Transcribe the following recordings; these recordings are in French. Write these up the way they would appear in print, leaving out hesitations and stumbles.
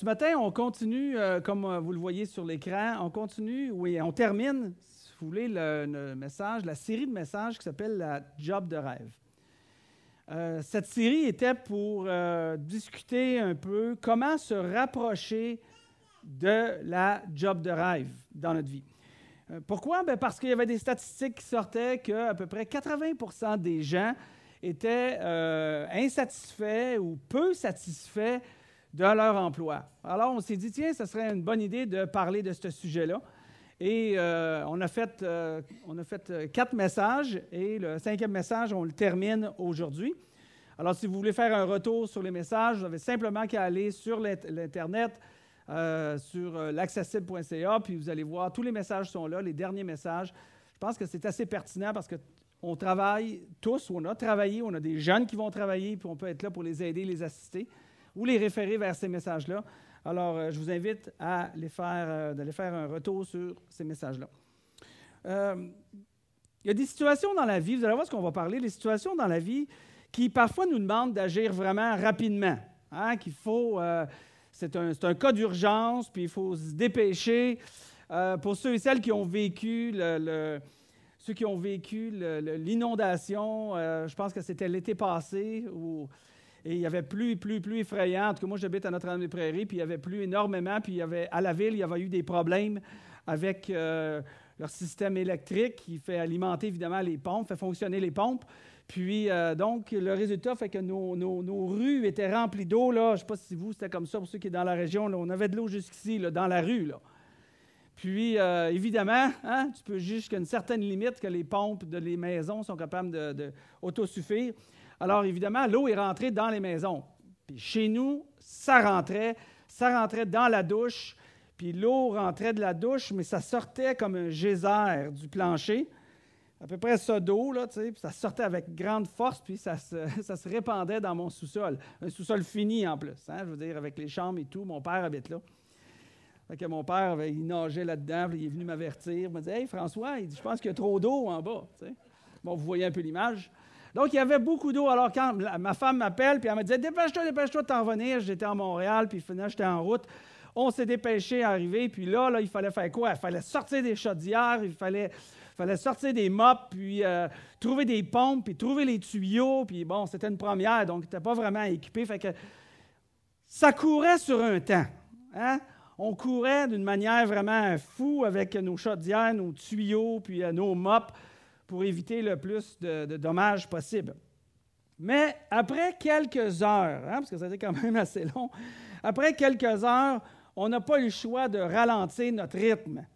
Ce matin, on continue, comme vous le voyez sur l'écran, on termine, si vous voulez, le message, la série de messages qui s'appelle la Job de rêve. Cette série était pour discuter un peu comment se rapprocher de la job de rêve dans notre vie. Pourquoi? Bien, parce qu'il y avait des statistiques qui sortaient qu'à peu près 80% des gens étaient insatisfaits ou peu satisfaits de leur emploi. Alors, on s'est dit, tiens, ce serait une bonne idée de parler de ce sujet-là. Et on a fait 4 messages et le 5e message, on le termine aujourd'hui. Alors, si vous voulez faire un retour sur les messages, vous avez simplement qu'à aller sur l'Internet, sur l'accessible.ca, puis vous allez voir, tous les messages sont là, les derniers messages. Je pense que c'est assez pertinent parce qu'on travaille tous, on a travaillé, on a des jeunes qui vont travailler, puis on peut être là pour les aider, les assister, ou les référer vers ces messages-là. Alors, je vous invite à d'aller faire un retour sur ces messages-là. Il y a des situations dans la vie, vous allez voir ce qu'on va parler, des situations dans la vie qui parfois nous demandent d'agir vraiment rapidement, hein, qu'il faut... C'est un cas d'urgence, puis il faut se dépêcher. Pour ceux et celles qui ont vécu l'inondation, je pense que c'était l'été passé, et il y avait plus effrayant. En tout cas, moi, j'habite à Notre-Dame-des-Prairies, puis il y avait plu énormément, puis à la ville, il y avait eu des problèmes avec leur système électrique qui fait alimenter, évidemment, les pompes, fait fonctionner les pompes. Puis, donc, le résultat fait que nos rues étaient remplies d'eau. Là. Je ne sais pas si c'était comme ça pour ceux qui sont dans la région. Là, on avait de l'eau jusqu'ici, là, dans la rue. Là. Puis, évidemment, hein, tu peux jusqu'à une certaine limite que les pompes des maisons sont capables d'autosuffire. Alors, évidemment, l'eau est rentrée dans les maisons. Puis, chez nous, ça rentrait dans la douche. Puis, l'eau rentrait de la douche, mais ça sortait comme un geyser du plancher. À peu près ça d'eau, là, tu sais, puis ça sortait avec grande force, puis ça se répandait dans mon sous-sol. Un sous-sol fini, en plus, hein, je veux dire, avec les chambres et tout. Mon père habite là. Fait que mon père, il nageait là-dedans, puis il est venu m'avertir. Il m'a dit « Hey, François, il dit, je pense qu'il y a trop d'eau en bas. » Tu sais. Bon, vous voyez un peu l'image. Donc, il y avait beaucoup d'eau. Alors, quand ma femme m'appelle, puis elle me dit « Dépêche-toi de t'en venir. » J'étais à Montréal, puis finalement, j'étais en route. On s'est dépêché à arriver, puis là, il fallait faire quoi? Il fallait sortir des chaudières, il fallait sortir des mops, puis trouver des pompes, puis trouver les tuyaux. Puis bon, c'était une première, donc n'était pas vraiment équipé. Fait que ça courait sur un temps. Hein? On courait d'une manière vraiment fou avec nos chaudières, nos tuyaux, puis nos mops pour éviter le plus de dommages possible. Mais après quelques heures, hein, parce que ça a été quand même assez long, après quelques heures, on n'a pas eu le choix de ralentir notre rythme.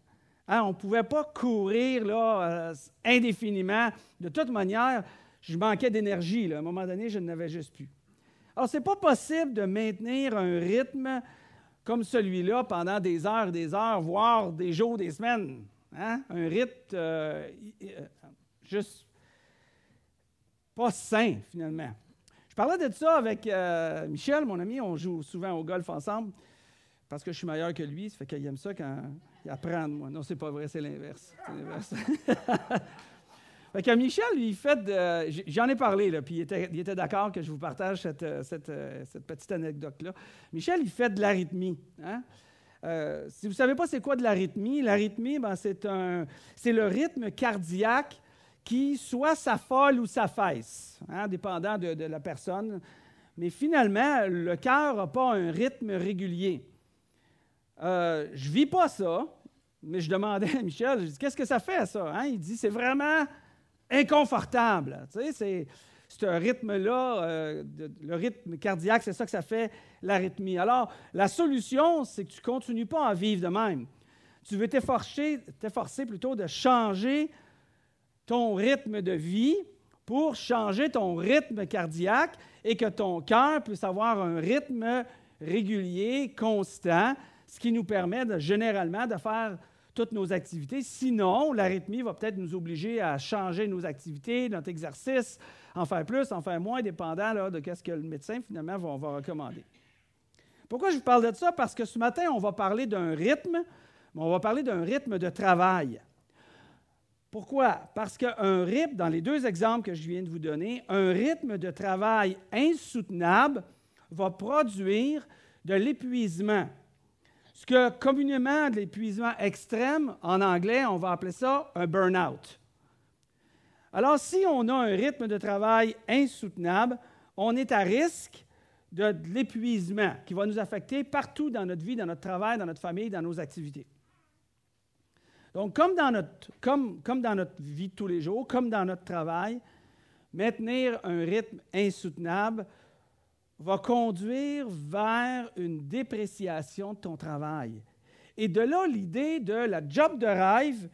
Hein, on ne pouvait pas courir là, indéfiniment. De toute manière, je manquais d'énergie. Là. À un moment donné, je n'avais juste plus. Alors, ce n'est pas possible de maintenir un rythme comme celui-là pendant des heures, voire des jours, des semaines. Hein? Un rythme juste pas sain, finalement. Je parlais de ça avec Michel, mon ami. On joue souvent au golf ensemble parce que je suis meilleur que lui. Ça fait qu'il aime ça quand il apprend de moi. Non, c'est pas vrai, c'est l'inverse. Fait que Michel, lui, j'en ai parlé, là, puis il était d'accord que je vous partage cette petite anecdote-là. Michel, il fait de l'arythmie. Hein? Si vous ne savez pas c'est quoi de l'arythmie, ben, c'est le rythme cardiaque qui soit s'affole ou s'affaisse, hein, dépendant de la personne. Mais finalement, le cœur n'a pas un rythme régulier. Je ne vis pas ça, mais je demandais à Michel, je dis, qu'est-ce que ça fait, ça? Hein? Il dit, c'est vraiment inconfortable. Tu sais, c'est un rythme-là, le rythme cardiaque, c'est ça que ça fait, l'arythmie. Alors, la solution, c'est que tu ne continues pas à vivre de même. Tu veux t'efforcer plutôt de changer ton rythme de vie pour changer ton rythme cardiaque et que ton cœur puisse avoir un rythme régulier, constant, ce qui nous permet généralement de faire toutes nos activités. Sinon, l'arythmie va peut-être nous obliger à changer nos activités, notre exercice, en faire plus, en faire moins, dépendant là, de ce que le médecin, finalement, va recommander. Pourquoi je vous parle de ça? Parce que ce matin, on va parler d'un rythme, mais on va parler d'un rythme de travail. Pourquoi? Parce qu'un rythme, dans les 2 exemples que je viens de vous donner, un rythme de travail insoutenable va produire de l'épuisement. Ce que communément de l'épuisement extrême, en anglais, on va appeler ça un burn-out. Alors, si on a un rythme de travail insoutenable, on est à risque de l'épuisement qui va nous affecter partout dans notre vie, dans notre travail, dans notre famille, dans nos activités. Donc, comme dans notre vie de tous les jours, comme dans notre travail, maintenir un rythme insoutenable va conduire vers une dépréciation de ton travail. Et de là, l'idée de la job de rêve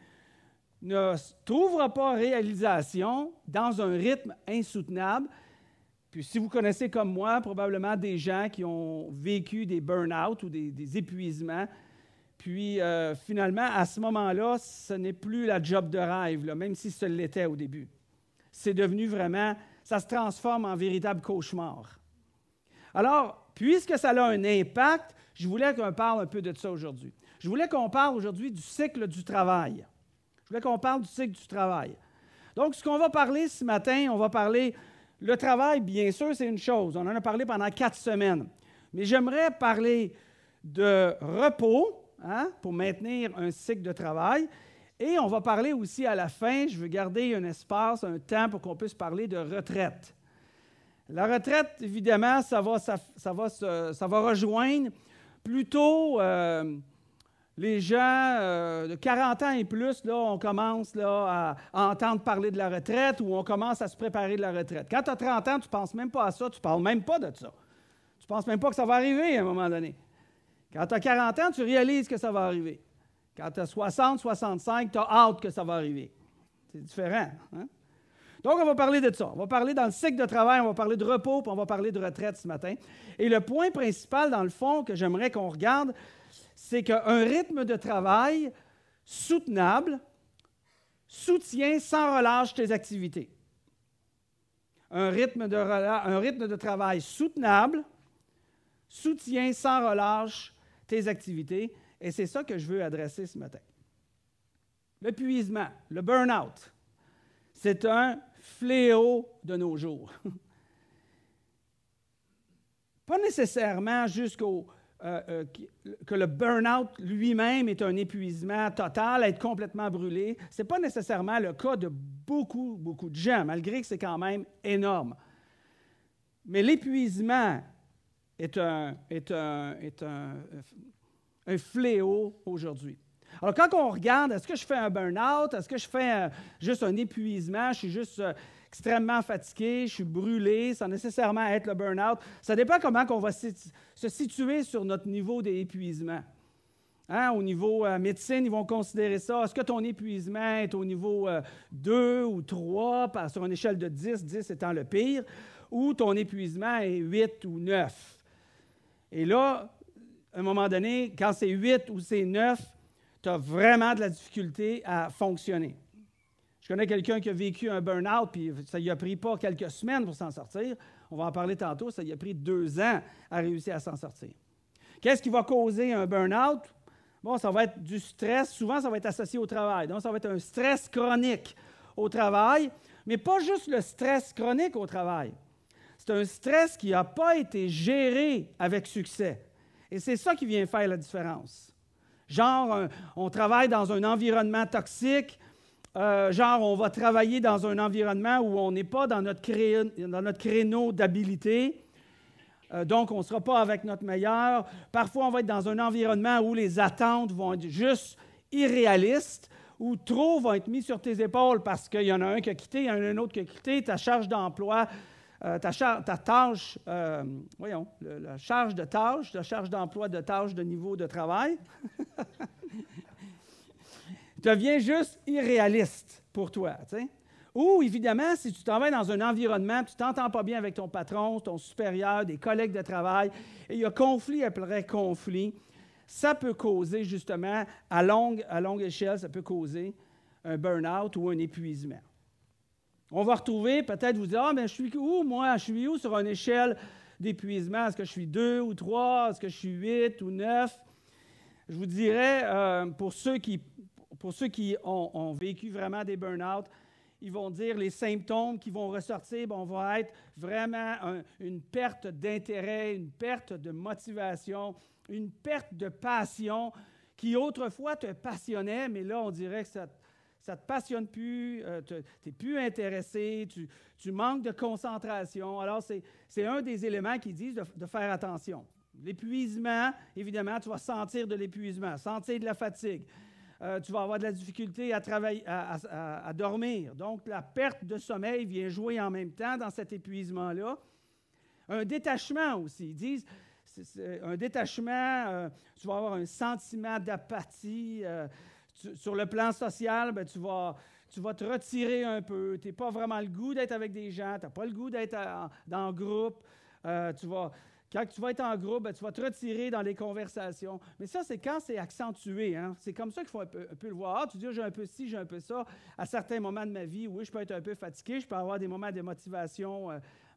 ne trouvera pas réalisation dans un rythme insoutenable. Puis si vous connaissez comme moi, probablement des gens qui ont vécu des burn-out ou des épuisements, puis finalement, à ce moment-là, ce n'est plus la job de rêve, là, même si ce l'était au début. C'est devenu vraiment, ça se transforme en véritable cauchemar. Alors, puisque ça a un impact, je voulais qu'on parle un peu de ça aujourd'hui. Je voulais qu'on parle aujourd'hui du cycle du travail. Je voulais qu'on parle du cycle du travail. Donc, ce qu'on va parler ce matin, on va parler, le travail, bien sûr, c'est une chose. On en a parlé pendant 4 semaines. Mais j'aimerais parler de repos, pour maintenir un cycle de travail. Et on va parler aussi à la fin, je veux garder un espace, un temps pour qu'on puisse parler de retraite. La retraite, évidemment, ça va rejoindre plutôt les gens de 40 ans et plus. Là, on commence là, à entendre parler de la retraite ou on commence à se préparer de la retraite. Quand tu as 30 ans, tu ne penses même pas à ça, tu ne parles même pas de ça. Tu ne penses même pas que ça va arriver à un moment donné. Quand tu as 40 ans, tu réalises que ça va arriver. Quand tu as 60, 65, tu as hâte que ça va arriver. C'est différent. Hein? Donc, on va parler de ça. On va parler dans le cycle de travail, on va parler de repos, puis on va parler de retraite ce matin. Et le point principal, dans le fond, que j'aimerais qu'on regarde, c'est qu'un rythme de travail soutenable soutient sans relâche tes activités. Un rythme de travail soutenable soutient sans relâche tes activités. Et c'est ça que je veux adresser ce matin. L'épuisement, le burn-out, c'est un fléau de nos jours. Pas nécessairement que le burn-out lui-même est un épuisement total, être complètement brûlé. Ce n'est pas nécessairement le cas de beaucoup, beaucoup de gens, malgré que c'est quand même énorme. Mais l'épuisement est un fléau aujourd'hui. Alors, quand on regarde, est-ce que je fais un burn-out? Est-ce que je fais juste un épuisement? Je suis juste extrêmement fatigué, je suis brûlé, sans nécessairement être le burn-out. Ça dépend comment on va se situer sur notre niveau d'épuisement. Au niveau médecine, ils vont considérer ça. Est-ce que ton épuisement est au niveau 2 ou 3, sur une échelle de 10, 10 étant le pire, ou ton épuisement est 8 ou 9? Et là, à un moment donné, quand c'est 8 ou c'est 9, tu as vraiment de la difficulté à fonctionner. Je connais quelqu'un qui a vécu un burn-out, puis ça lui a pris pas quelques semaines pour s'en sortir. On va en parler tantôt, ça lui a pris 2 ans à réussir à s'en sortir. Qu'est-ce qui va causer un burn-out? Bon, ça va être du stress. Souvent, ça va être associé au travail. Donc, ça va être un stress chronique au travail, mais pas juste le stress chronique au travail. C'est un stress qui n'a pas été géré avec succès. Et c'est ça qui vient faire la différence. Genre, on travaille dans un environnement toxique, genre, on va travailler dans un environnement où on n'est pas dans notre créneau d'habilité, donc on ne sera pas avec notre meilleur. Parfois, on va être dans un environnement où les attentes vont être juste irréalistes, où trop vont être mis sur tes épaules parce qu'il y en a un qui a quitté, il y en a un autre qui a quitté, ta charge d'emploi, ta tâche, la charge de tâche, la charge d'emploi de tâche de niveau de travail, devient juste irréaliste pour toi. T'sais? Ou, évidemment, si tu t'en vas dans un environnement, tu ne t'entends pas bien avec ton patron, ton supérieur, des collègues de travail, et il y a conflit après conflit, ça peut causer justement, à longue échelle, ça peut causer un burn-out ou un épuisement. On va retrouver, peut-être vous dire, mais je suis où, moi? Je suis où sur une échelle d'épuisement? Est-ce que je suis 2 ou 3? Est-ce que je suis 8 ou 9? Je vous dirais, pour ceux qui ont vécu vraiment des burn-out, ils vont dire les symptômes qui vont ressortir, on va être vraiment une perte d'intérêt, une perte de motivation, une perte de passion qui autrefois te passionnait, mais là, on dirait que ça ne te passionne plus, tu n'es plus intéressé, tu manques de concentration. Alors, c'est un des éléments qui disent de faire attention. L'épuisement, évidemment, tu vas sentir de l'épuisement, sentir de la fatigue. Tu vas avoir de la difficulté à travailler, à dormir. Donc, la perte de sommeil vient jouer en même temps dans cet épuisement-là. Un détachement aussi. Ils disent, un détachement, tu vas avoir un sentiment d'apathie. Sur le plan social, bien, tu vas te retirer un peu. Tu n'as pas vraiment le goût d'être avec des gens. Tu n'as pas le goût d'être dans le groupe. Quand tu vas être en groupe, bien, tu vas te retirer dans les conversations. Mais ça, c'est quand c'est accentué. Hein? C'est comme ça qu'il faut un peu le voir. Tu dis, j'ai un peu ci, j'ai un peu ça. À certains moments de ma vie, oui, je peux être un peu fatigué. Je peux avoir des moments de motivation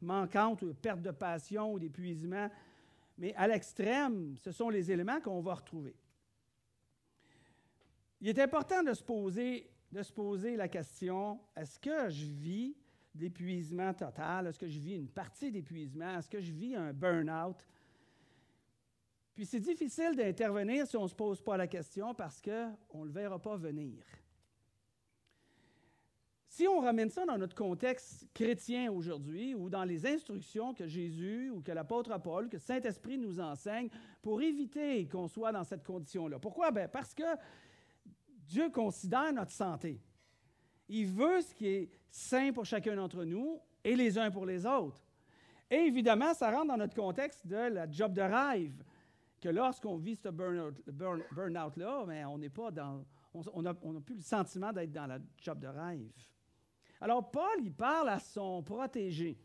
manquante, ou de perte de passion ou d'épuisement. Mais à l'extrême, ce sont les éléments qu'on va retrouver. Il est important de se poser la question, est-ce que je vis d'épuisement total? Est-ce que je vis une partie d'épuisement? Est-ce que je vis un burn-out? Puis c'est difficile d'intervenir si on ne se pose pas la question parce qu'on ne le verra pas venir. Si on ramène ça dans notre contexte chrétien aujourd'hui ou dans les instructions que Jésus ou que l'apôtre Paul, que le Saint-Esprit nous enseigne pour éviter qu'on soit dans cette condition-là. Pourquoi? Bien, parce que Dieu considère notre santé. Il veut ce qui est sain pour chacun d'entre nous et les uns pour les autres. Et évidemment, ça rentre dans notre contexte de la job de rêve, que lorsqu'on vit ce burn-out-là, bien, on n'est pas dans, on n'a plus le sentiment d'être dans la job de rêve. Alors, Paul, il parle à son protégé.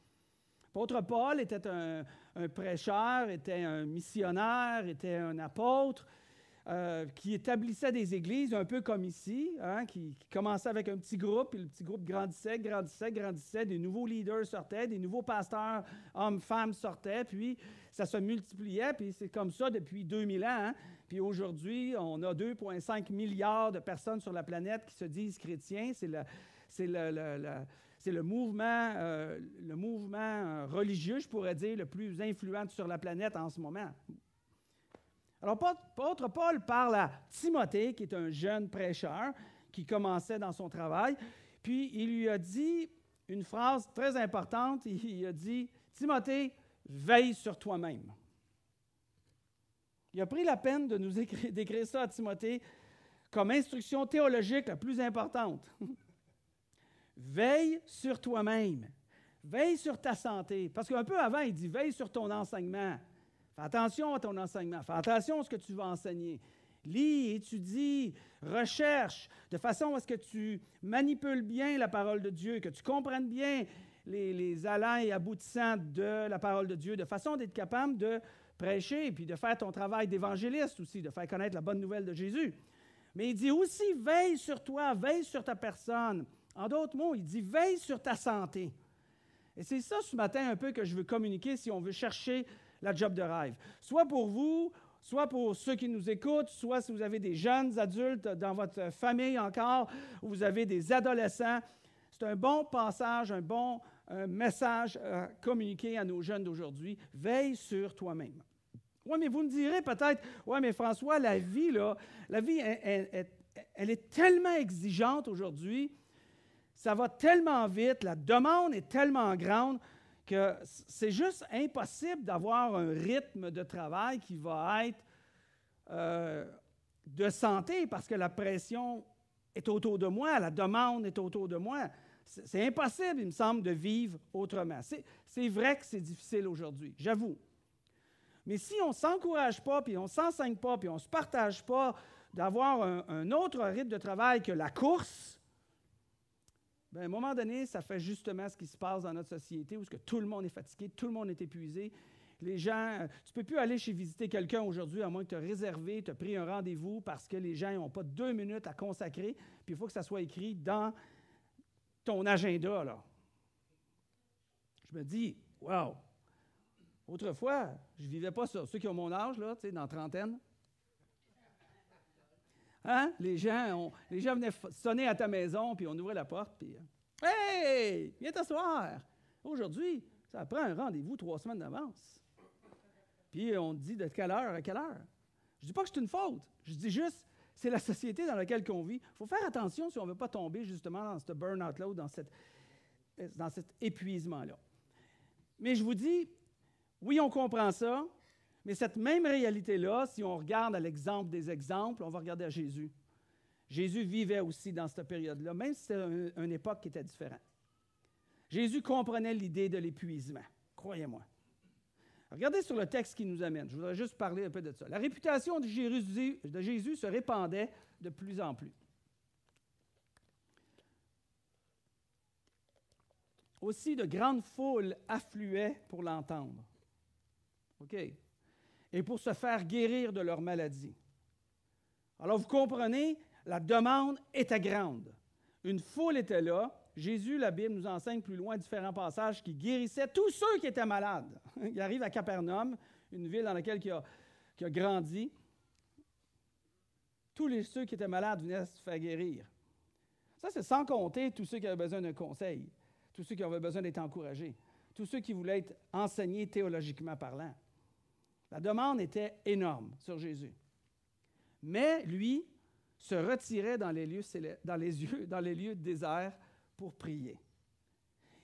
L'apôtre Paul était un prêcheur, était un missionnaire, était un apôtre, qui établissait des églises, un peu comme ici, hein, qui commençait avec un petit groupe, puis le petit groupe grandissait, des nouveaux leaders sortaient, des nouveaux pasteurs, hommes, femmes sortaient, puis ça se multipliait, puis c'est comme ça depuis 2000 ans. Hein. Puis aujourd'hui, on a 2,5 milliards de personnes sur la planète qui se disent chrétiens. C'est le mouvement religieux, je pourrais dire, le plus influent sur la planète en ce moment. Alors, l'apôtre Paul parle à Timothée, qui est un jeune prêcheur, qui commençait dans son travail, puis il lui a dit une phrase très importante, il a dit « Timothée, veille sur toi-même ». Il a pris la peine de nous d'écrire ça à Timothée comme instruction théologique la plus importante. Veille sur toi-même, veille sur ta santé, parce qu'un peu avant, il dit « veille sur ton enseignement ». Fais attention à ton enseignement. Fais attention à ce que tu vas enseigner. Lis, étudie, recherche, de façon à ce que tu manipules bien la parole de Dieu, que tu comprennes bien les allants et aboutissants de la parole de Dieu, de façon d'être capable de prêcher et puis de faire ton travail d'évangéliste aussi, de faire connaître la bonne nouvelle de Jésus. Mais il dit aussi, veille sur toi, veille sur ta personne. En d'autres mots, il dit, veille sur ta santé. Et c'est ça ce matin un peu que je veux communiquer si on veut chercher la job de rêve. Soit pour vous, soit pour ceux qui nous écoutent, soit si vous avez des jeunes adultes dans votre famille encore, ou vous avez des adolescents. C'est un bon passage, un bon message à communiquer à nos jeunes d'aujourd'hui. Veille sur toi-même. Oui, mais vous me direz peut-être, oui, mais François, la vie, elle est tellement exigeante aujourd'hui, ça va tellement vite, la demande est tellement grande, que c'est juste impossible d'avoir un rythme de travail qui va être de santé parce que la pression est autour de moi, la demande est autour de moi. C'est impossible, il me semble, de vivre autrement. C'est vrai que c'est difficile aujourd'hui, j'avoue. Mais si on ne s'encourage pas, puis on ne s'enseigne pas, puis on ne se partage pas d'avoir un autre rythme de travail que la course, bien, à un moment donné, ça fait justement ce qui se passe dans notre société où tout le monde est fatigué, tout le monde est épuisé. Les gens, tu ne peux plus aller chez visiter quelqu'un aujourd'hui à moins que tu aies réservé, tu as pris un rendez-vous parce que les gens n'ont pas 2 minutes à consacrer, puis il faut que ça soit écrit dans ton agenda, là. Je me dis, wow! Autrefois, je ne vivais pas ça. Ceux qui ont mon âge, là, tu sais, dans la trentaine. Hein? Les gens venaient sonner à ta maison, puis on ouvrait la porte, puis « Hey, viens t'asseoir! Aujourd'hui, ça prend un rendez-vous 3 semaines d'avance. » Puis on te dit de quelle heure à quelle heure. Je ne dis pas que c'est une faute. Je dis juste, c'est la société dans laquelle on vit. Il faut faire attention si on ne veut pas tomber justement dans ce burn-out-là ou dans cet épuisement-là. Mais je vous dis, oui, on comprend ça, mais cette même réalité-là, si on regarde à l'exemple des exemples, on va regarder à Jésus. Jésus vivait aussi dans cette période-là, même si c'était une époque qui était différente. Jésus comprenait l'idée de l'épuisement, croyez-moi. Regardez sur le texte qui nous amène. Je voudrais juste parler un peu de ça. La réputation de Jésus se répandait de plus en plus. Aussi, de grandes foules affluaient pour l'entendre. OK? Et pour se faire guérir de leur maladie. Alors, vous comprenez, la demande était grande. Une foule était là. Jésus, la Bible nous enseigne plus loin différents passages qui guérissaient tous ceux qui étaient malades. Il arrive à Capernaum, une ville dans laquelle il a grandi. Tous ceux qui étaient malades venaient se faire guérir. Ça, c'est sans compter tous ceux qui avaient besoin d'un conseil, tous ceux qui avaient besoin d'être encouragés, tous ceux qui voulaient être enseignés théologiquement parlant. La demande était énorme sur Jésus. Mais lui se retirait dans les lieux déserts pour prier.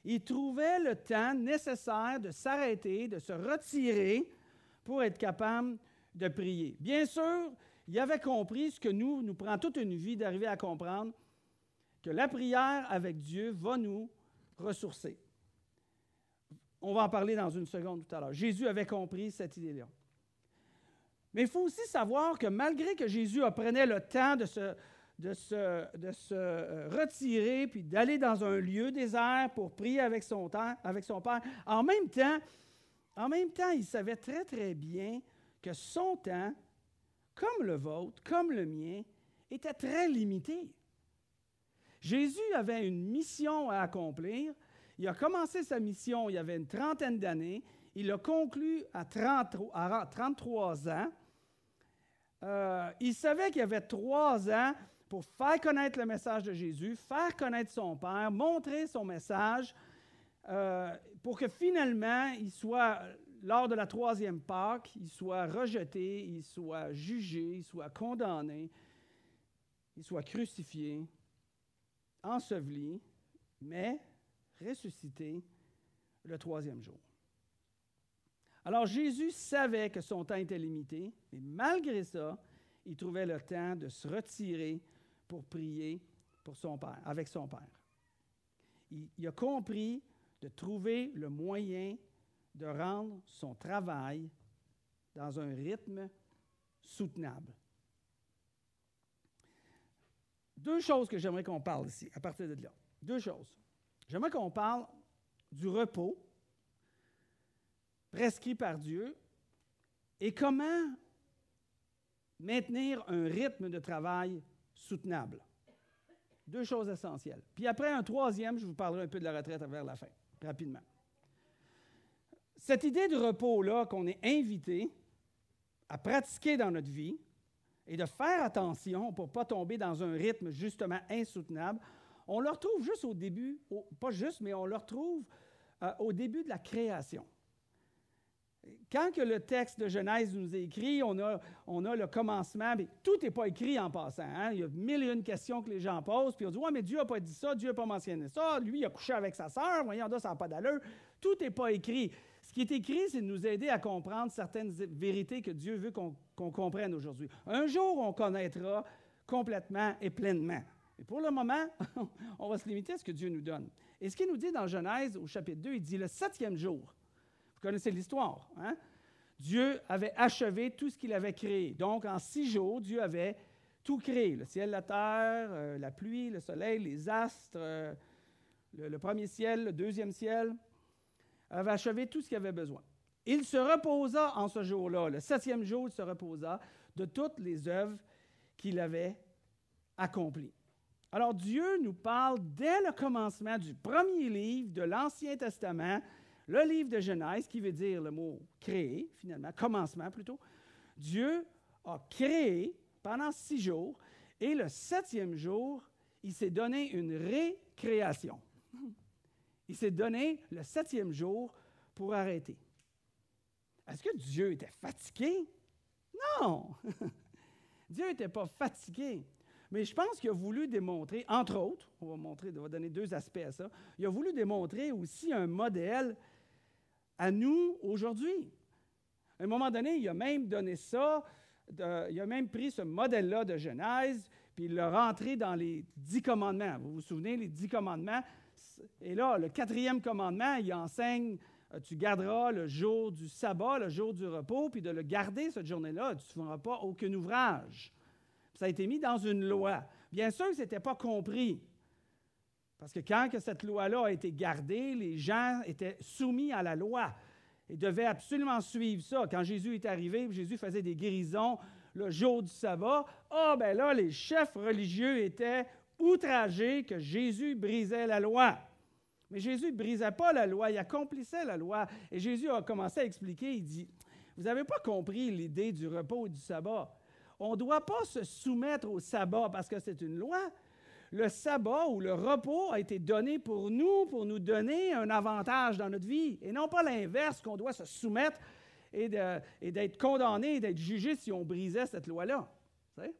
Il trouvait le temps nécessaire de s'arrêter, de se retirer pour être capable de prier. Bien sûr, il avait compris ce que nous prend toute une vie d'arriver à comprendre, que la prière avec Dieu va nous ressourcer. On va en parler dans une seconde tout à l'heure. Jésus avait compris cette idée-là. Mais il faut aussi savoir que malgré que Jésus prenait le temps de se retirer puis d'aller dans un lieu désert pour prier avec son Père, en même temps, il savait très, très bien que son temps, comme le vôtre, comme le mien, était très limité. Jésus avait une mission à accomplir. Il a commencé sa mission il y avait une trentaine d'années. Il l'a conclu à 33 ans. Il savait qu'il y avait 3 ans pour faire connaître le message de Jésus, faire connaître son Père, montrer son message, pour que finalement, il soit, lors de la 3e Pâque, il soit rejeté, il soit jugé, il soit condamné, il soit crucifié, enseveli, mais ressuscité le 3e jour. Alors Jésus savait que son temps était limité, mais malgré ça, il trouvait le temps de se retirer pour prier pour son Père, avec son Père. Il a compris de trouver le moyen de rendre son travail dans un rythme soutenable. 2 choses que j'aimerais qu'on parle ici, à partir de là. 2 choses. J'aimerais qu'on parle du repos prescrit par Dieu et comment maintenir un rythme de travail soutenable. 2 choses essentielles. Puis après, un 3e, je vous parlerai un peu de la retraite vers la fin, rapidement. Cette idée de repos-là qu'on est invité à pratiquer dans notre vie et de faire attention pour ne pas tomber dans un rythme justement insoutenable, on le retrouve juste au début, pas juste, mais on le retrouve au début de la création. Quand que le texte de Genèse nous est écrit, on a le commencement, mais tout n'est pas écrit en passant. Hein? Il y a 1001 questions que les gens posent, puis on dit « Ouais, mais Dieu n'a pas dit ça, Dieu n'a pas mentionné ça, lui, il a couché avec sa sœur, voyons, ça n'a pas d'allure. » Tout n'est pas écrit. Ce qui est écrit, c'est de nous aider à comprendre certaines vérités que Dieu veut qu'on comprenne aujourd'hui. Un jour, on connaîtra complètement et pleinement. Mais pour le moment, on va se limiter à ce que Dieu nous donne. Et ce qu'il nous dit dans Genèse, au chapitre 2, il dit « Le 7e jour ». Vous connaissez l'histoire, hein? Dieu avait achevé tout ce qu'il avait créé. Donc, en 6 jours, Dieu avait tout créé. Le ciel, la terre, la pluie, le soleil, les astres, le premier ciel, le 2e ciel. Il avait achevé tout ce qu'il avait besoin. Il se reposa en ce jour-là. Le 7e jour, il se reposa de toutes les œuvres qu'il avait accomplies. Alors, Dieu nous parle dès le commencement du premier livre de l'Ancien Testament, le livre de Genèse, qui veut dire le mot « créer », finalement, commencement plutôt. Dieu a créé pendant 6 jours, et le 7e jour, il s'est donné une récréation. Il s'est donné le 7e jour pour arrêter. Est-ce que Dieu était fatigué? Non! Dieu n'était pas fatigué. Mais je pense qu'il a voulu démontrer, entre autres, on va donner 2 aspects à ça, il a voulu démontrer aussi un modèle à nous aujourd'hui. À un moment donné, il a même donné ça, il a même pris ce modèle-là de Genèse, puis il l'a rentré dans les 10 commandements. Vous vous souvenez, les 10 commandements? Et là, le 4e commandement, il enseigne, tu garderas le jour du sabbat, le jour du repos, puis de le garder cette journée-là, tu ne feras pas aucun ouvrage. Ça a été mis dans une loi. Bien sûr que ce n'était pas compris. Parce que quand cette loi-là a été gardée, les gens étaient soumis à la loi et devaient absolument suivre ça. Quand Jésus est arrivé, Jésus faisait des guérisons le jour du sabbat. Ben là, les chefs religieux étaient outragés que Jésus brisait la loi. Mais Jésus ne brisait pas la loi, il accomplissait la loi. Et Jésus a commencé à expliquer, il dit, vous n'avez pas compris l'idée du repos et du sabbat. On ne doit pas se soumettre au sabbat parce que c'est une loi. Le sabbat ou le repos a été donné pour nous donner un avantage dans notre vie. Et non pas l'inverse, qu'on doit se soumettre et d'être condamné et d'être jugé si on brisait cette loi-là. Vous savez?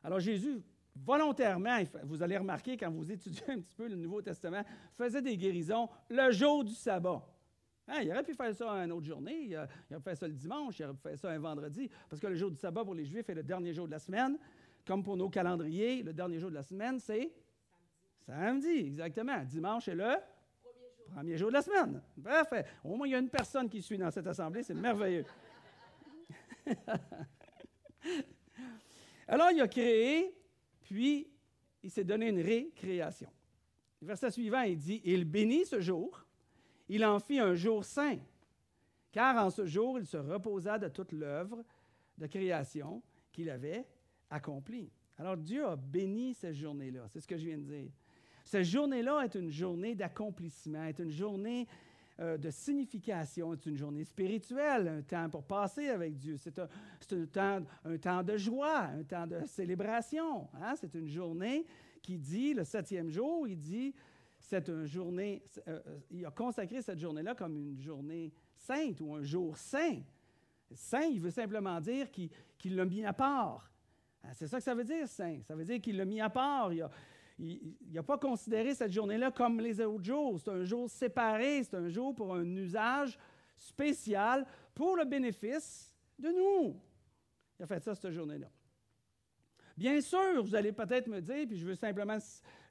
Alors Jésus, volontairement, vous allez remarquer quand vous étudiez un petit peu le Nouveau Testament, faisait des guérisons le jour du sabbat. Il aurait pu faire ça une autre journée, il aurait pu faire ça le dimanche, il aurait pu faire ça un vendredi, parce que le jour du sabbat pour les Juifs est le dernier jour de la semaine. Comme pour nos calendriers, le dernier jour de la semaine, c'est samedi, exactement. Dimanche est le premier jour de la semaine. Parfait. Au moins, il y a une personne qui suit dans cette assemblée, c'est merveilleux. Alors, il a créé, puis il s'est donné une récréation. Le verset suivant, il dit, « Il bénit ce jour, il en fit un jour saint, car en ce jour, il se reposa de toute l'œuvre de création qu'il avait accompli. » Alors, Dieu a béni cette journée-là. C'est ce que je viens de dire. Cette journée-là est une journée d'accomplissement, est une journée de signification, est une journée spirituelle, un temps pour passer avec Dieu. C'est un temps de joie, un temps de célébration. Hein? C'est une journée qui dit, le 7e jour, il dit, c'est une journée, il a consacré cette journée-là comme une journée sainte ou un jour saint. Saint, il veut simplement dire qu'il l'a mis à part. C'est ça que ça veut dire, saint. Ça veut dire qu'il l'a mis à part. Il n'a pas considéré cette journée-là comme les autres jours. C'est un jour séparé, c'est un jour pour un usage spécial pour le bénéfice de nous. Il a fait ça cette journée-là. Bien sûr, vous allez peut-être me dire, puis je veux simplement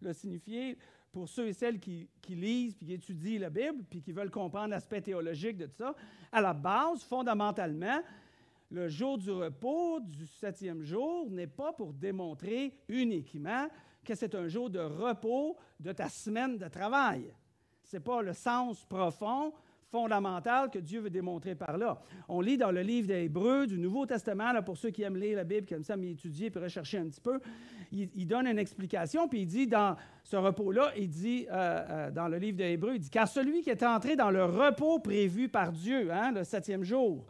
le signifier pour ceux et celles qui lisent puis qui étudient la Bible puis qui veulent comprendre l'aspect théologique de tout ça, à la base, fondamentalement, le jour du repos du 7e jour n'est pas pour démontrer uniquement que c'est un jour de repos de ta semaine de travail. Ce n'est pas le sens profond, fondamental que Dieu veut démontrer par là. On lit dans le livre des Hébreux du Nouveau Testament, là, pour ceux qui aiment lire la Bible, qui aiment ça m'étudier et rechercher un petit peu, il donne une explication, puis il dit dans ce repos-là, il dit dans le livre des Hébreux, il dit « Car celui qui est entré dans le repos prévu par Dieu, hein, le 7e jour,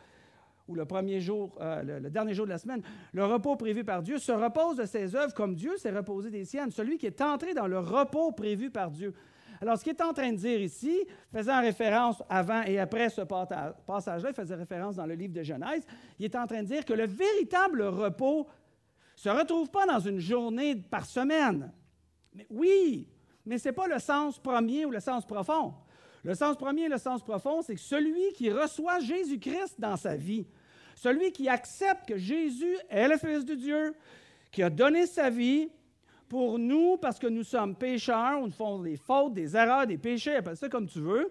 ou le premier jour, le dernier jour de la semaine, le repos prévu par Dieu, se repose de ses œuvres comme Dieu s'est reposé des siennes. Celui qui est entré dans le repos prévu par Dieu. » Alors, ce qu'il est en train de dire ici, faisant référence avant et après ce passage-là, il faisait référence dans le livre de Genèse, il est en train de dire que le véritable repos ne se retrouve pas dans une journée par semaine. Mais oui, mais ce n'est pas le sens premier ou le sens profond. Le sens premier et le sens profond, c'est que celui qui reçoit Jésus-Christ dans sa vie, celui qui accepte que Jésus est le Fils de Dieu, qui a donné sa vie pour nous, parce que nous sommes pécheurs, nous faisons des fautes, des erreurs, des péchés, appelle ça comme tu veux,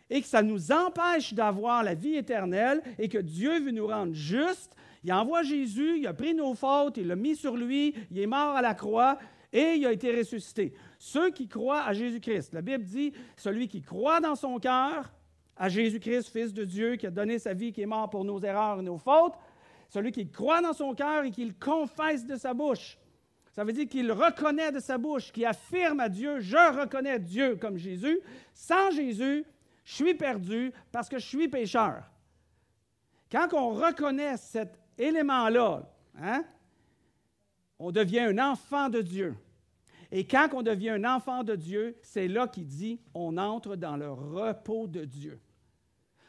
et que ça nous empêche d'avoir la vie éternelle et que Dieu veut nous rendre justes. Il envoie Jésus, il a pris nos fautes, il l'a mis sur lui, il est mort à la croix et il a été ressuscité. Ceux qui croient à Jésus-Christ, la Bible dit, celui qui croit dans son cœur à Jésus-Christ, Fils de Dieu, qui a donné sa vie, qui est mort pour nos erreurs et nos fautes, celui qui croit dans son cœur et qui le confesse de sa bouche. Ça veut dire qu'il reconnaît de sa bouche, qu'il affirme à Dieu, je reconnais Dieu comme Jésus. Sans Jésus, je suis perdu parce que je suis pécheur. Quand on reconnaît cet élément-là, hein, on devient un enfant de Dieu. Et quand on devient un enfant de Dieu, c'est là qu'il dit, on entre dans le repos de Dieu.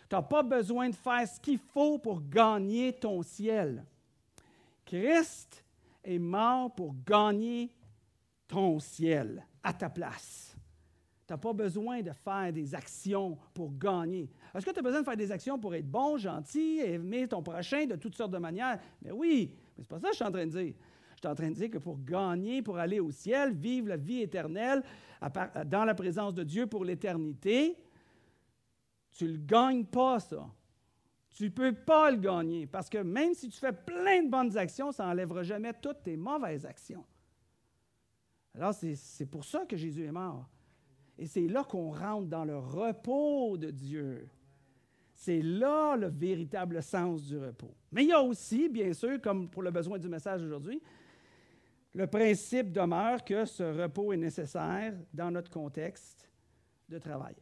Tu n'as pas besoin de faire ce qu'il faut pour gagner ton ciel. Christ est mort pour gagner ton ciel à ta place. Tu n'as pas besoin de faire des actions pour gagner. Est-ce que tu as besoin de faire des actions pour être bon, gentil, aimer ton prochain de toutes sortes de manières? Mais oui, mais c'est pas ça que je suis en train de dire. Je suis en train de dire que pour gagner, pour aller au ciel, vivre la vie éternelle dans la présence de Dieu pour l'éternité, tu ne le gagnes pas, ça. Tu ne peux pas le gagner parce que même si tu fais plein de bonnes actions, ça n'enlèvera jamais toutes tes mauvaises actions. Alors, c'est pour ça que Jésus est mort. Et c'est là qu'on rentre dans le repos de Dieu. C'est là le véritable sens du repos. Mais il y a aussi, bien sûr, comme pour le besoin du message aujourd'hui, le principe demeure que ce repos est nécessaire dans notre contexte de travail.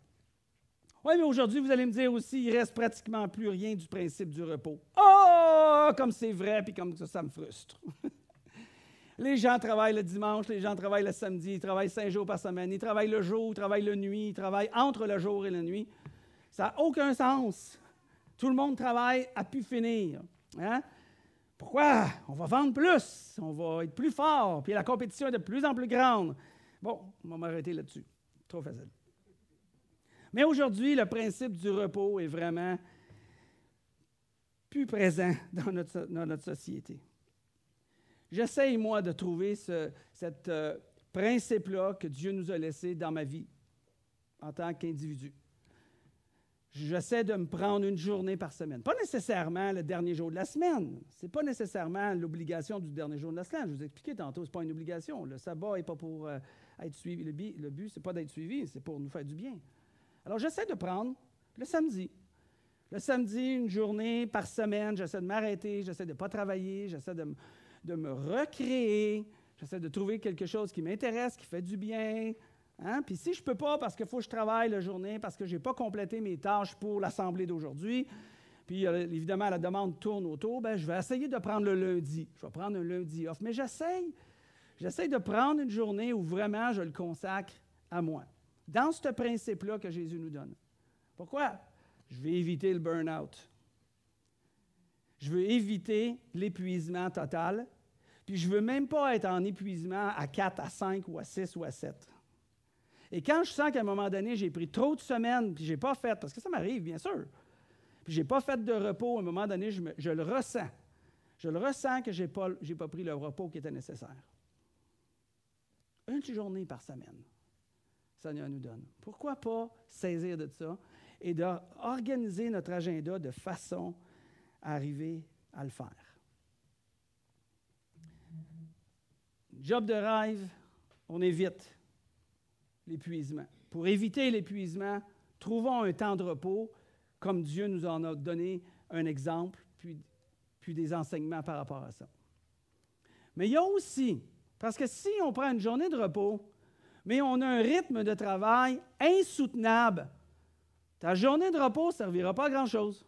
Oui, mais aujourd'hui, vous allez me dire aussi, il ne reste pratiquement plus rien du principe du repos. Oh, comme c'est vrai, puis comme ça me frustre. Les gens travaillent le dimanche, les gens travaillent le samedi, ils travaillent 5 jours par semaine, ils travaillent le jour, ils travaillent la nuit, ils travaillent entre le jour et la nuit. Ça n'a aucun sens. Tout le monde travaille à pu finir. Hein? Pourquoi? On va vendre plus, on va être plus fort, puis la compétition est de plus en plus grande. Bon, on va m'arrêter là-dessus. Trop facile. Mais aujourd'hui, le principe du repos est vraiment plus présent dans notre société. J'essaye, moi, de trouver ce principe-là que Dieu nous a laissé dans ma vie en tant qu'individu. J'essaie de me prendre une journée par semaine. Pas nécessairement le dernier jour de la semaine. Ce n'est pas nécessairement l'obligation du dernier jour de la semaine. Je vous ai expliqué tantôt, ce n'est pas une obligation. Le sabbat n'est pas pour être suivi. Le but, ce n'est pas d'être suivi, c'est pour nous faire du bien. Alors, j'essaie de prendre le samedi. Le samedi, une journée par semaine, j'essaie de m'arrêter, j'essaie de ne pas travailler, j'essaie de me recréer, j'essaie de trouver quelque chose qui m'intéresse, qui fait du bien. Hein? Puis si je ne peux pas parce qu'il faut que je travaille la journée, parce que je n'ai pas complété mes tâches pour l'assemblée d'aujourd'hui, puis évidemment la demande tourne autour, bien, je vais essayer de prendre le lundi. Je vais prendre un lundi off. Mais j'essaie de prendre une journée où vraiment je le consacre à moi. Dans ce principe-là que Jésus nous donne. Pourquoi? Je vais éviter le burn-out. Je veux éviter l'épuisement total, puis je ne veux même pas être en épuisement à 4, à 5, ou à 6, ou à 7. Et quand je sens qu'à un moment donné, j'ai pris trop de semaines, puis je n'ai pas fait, parce que ça m'arrive, bien sûr, puis je n'ai pas fait de repos, à un moment donné, je le ressens. Je le ressens que je n'ai pas pris le repos qui était nécessaire. Une journée par semaine, le Seigneur nous donne. Pourquoi pas saisir de ça et d'organiser notre agenda de façon à arriver à le faire. Job de rêve, on évite l'épuisement. Pour éviter l'épuisement, trouvons un temps de repos, comme Dieu nous en a donné un exemple, puis des enseignements par rapport à ça. Mais il y a aussi, parce que si on prend une journée de repos, mais on a un rythme de travail insoutenable, ta journée de repos ne servira pas à grand-chose.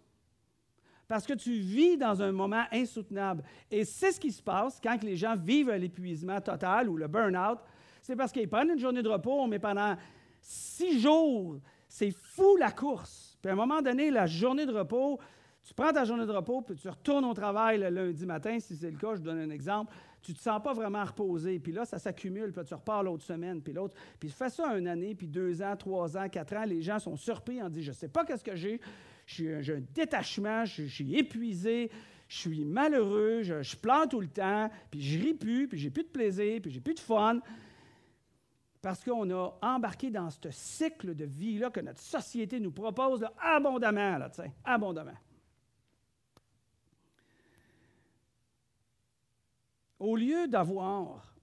Parce que tu vis dans un moment insoutenable. Et c'est ce qui se passe quand les gens vivent l'épuisement total ou le burn-out. C'est parce qu'ils prennent une journée de repos, mais pendant 6 jours, c'est fou la course. Puis à un moment donné, la journée de repos, tu prends ta journée de repos, puis tu retournes au travail le lundi matin, si c'est le cas, je donne un exemple. Tu ne te sens pas vraiment reposé. Puis là, ça s'accumule, puis là, tu repars l'autre semaine, puis l'autre. Puis fais ça 1 année, puis 2 ans, 3 ans, 4 ans. Les gens sont surpris en disant, je ne sais pas qu'est-ce que j'ai. J'ai un détachement, je suis épuisé, je suis malheureux, je pleure tout le temps, puis je ris plus, puis j'ai plus de plaisir, puis j'ai plus de fun. Parce qu'on a embarqué dans ce cycle de vie-là que notre société nous propose là, abondamment, là, abondamment. Au lieu d'avoir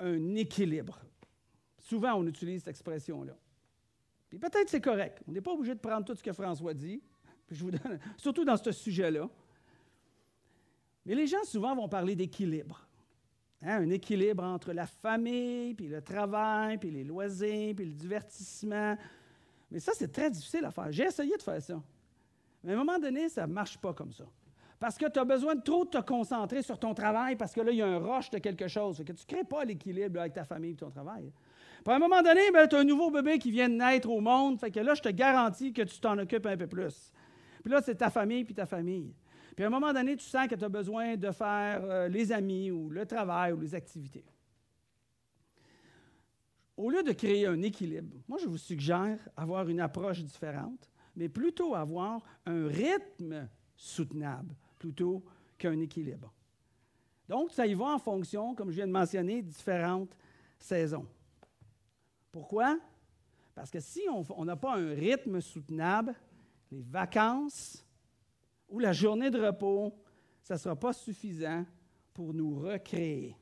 un équilibre, souvent on utilise cette expression-là. Puis peut-être c'est correct. On n'est pas obligé de prendre tout ce que François dit. Puis je vous donne, surtout dans ce sujet-là. Mais les gens souvent vont parler d'équilibre. Hein, un équilibre entre la famille, puis le travail, puis les loisirs, puis le divertissement. Mais ça, c'est très difficile à faire. J'ai essayé de faire ça. Mais à un moment donné, ça ne marche pas comme ça. Parce que tu as besoin de trop te concentrer sur ton travail parce que là, il y a un rush de quelque chose. Fait que tu ne crées pas l'équilibre avec ta famille et ton travail. Puis à un moment donné, tu as un nouveau bébé qui vient de naître au monde. Fait que là, je te garantis que tu t'en occupes un peu plus. Puis là, c'est ta famille puis ta famille. Puis à un moment donné, tu sens que tu as besoin de faire les amis ou le travail ou les activités. Au lieu de créer un équilibre, moi, je vous suggère avoir une approche différente, mais plutôt avoir un rythme soutenable plutôt qu'un équilibre. Donc, ça y va en fonction, comme je viens de mentionner, différentes saisons. Pourquoi? Parce que si on n'a pas un rythme soutenable, les vacances ou la journée de repos, ça ne sera pas suffisant pour nous recréer,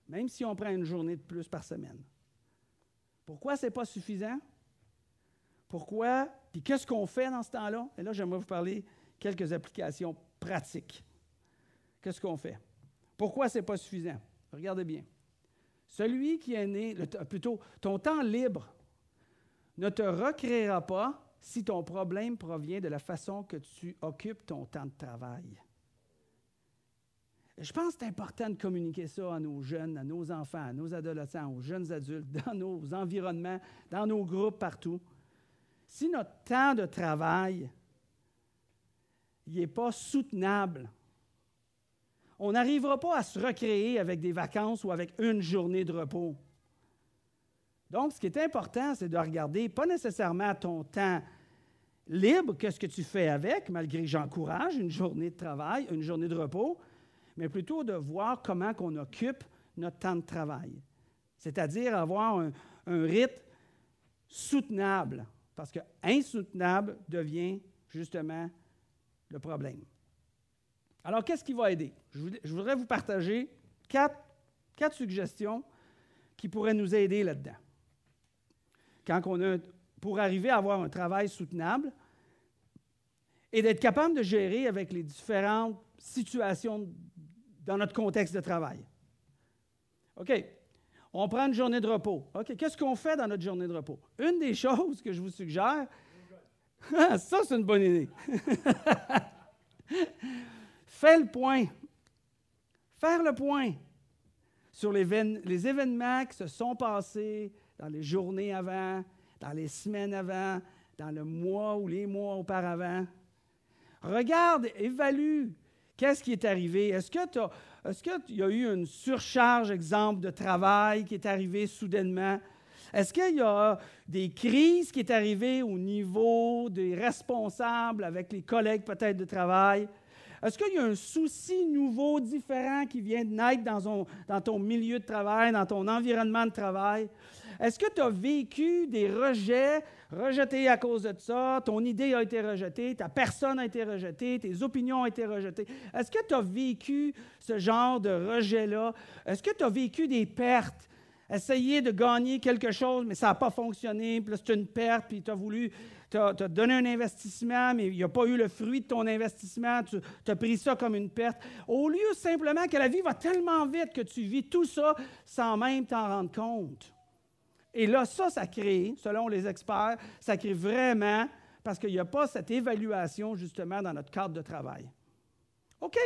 même si on prend une journée de plus par semaine. Pourquoi ce n'est pas suffisant? Pourquoi? Puis qu'est-ce qu'on fait dans ce temps-là? Et là, j'aimerais vous parler quelques applications pratiques. Qu'est-ce qu'on fait? Pourquoi ce n'est pas suffisant? Regardez bien. Celui qui est né, plutôt, ton temps libre ne te recréera pas si ton problème provient de la façon que tu occupes ton temps de travail. Je pense que c'est important de communiquer ça à nos jeunes, à nos enfants, à nos adolescents, aux jeunes adultes, dans nos environnements, dans nos groupes, partout. Si notre temps de travail n'est pas soutenable, on n'arrivera pas à se recréer avec des vacances ou avec une journée de repos. Donc, ce qui est important, c'est de regarder pas nécessairement ton temps libre, qu'est-ce que tu fais avec, malgré que j'encourage une journée de travail, une journée de repos, mais plutôt de voir comment on occupe notre temps de travail. C'est-à-dire avoir un rythme soutenable, parce que insoutenable devient justement le problème. Alors, qu'est-ce qui va aider? Je voudrais vous partager quatre suggestions qui pourraient nous aider là-dedans. Pour arriver à avoir un travail soutenable et d'être capable de gérer avec les différentes situations dans notre contexte de travail. OK, on prend une journée de repos. OK, qu'est-ce qu'on fait dans notre journée de repos? Une des choses que je vous suggère, ça c'est une bonne idée. Fais le point. Faire le point sur les événements qui se sont passés dans les journées avant, dans les semaines avant, dans le mois ou les mois auparavant. Regarde, évalue. Qu'est-ce qui est arrivé? Est-ce qu'il y a eu une surcharge, exemple, de travail qui est arrivée soudainement? Est-ce qu'il y a des crises qui sont arrivées au niveau des responsables avec les collègues peut-être de travail? Est-ce qu'il y a un souci nouveau, différent qui vient de naître dans ton milieu de travail, dans ton environnement de travail? Est-ce que tu as vécu des rejetés à cause de ça? Ton idée a été rejetée, ta personne a été rejetée, tes opinions ont été rejetées. Est-ce que tu as vécu ce genre de rejet-là? Est-ce que tu as vécu des pertes? Essayer de gagner quelque chose, mais ça n'a pas fonctionné, puis là, c'est une perte, puis tu as donné un investissement, mais il n'y a pas eu le fruit de ton investissement, tu as pris ça comme une perte. Au lieu simplement que la vie va tellement vite que tu vis tout ça sans même t'en rendre compte. Et là, ça crée, selon les experts, ça crée vraiment, parce qu'il n'y a pas cette évaluation, justement, dans notre cadre de travail. OK,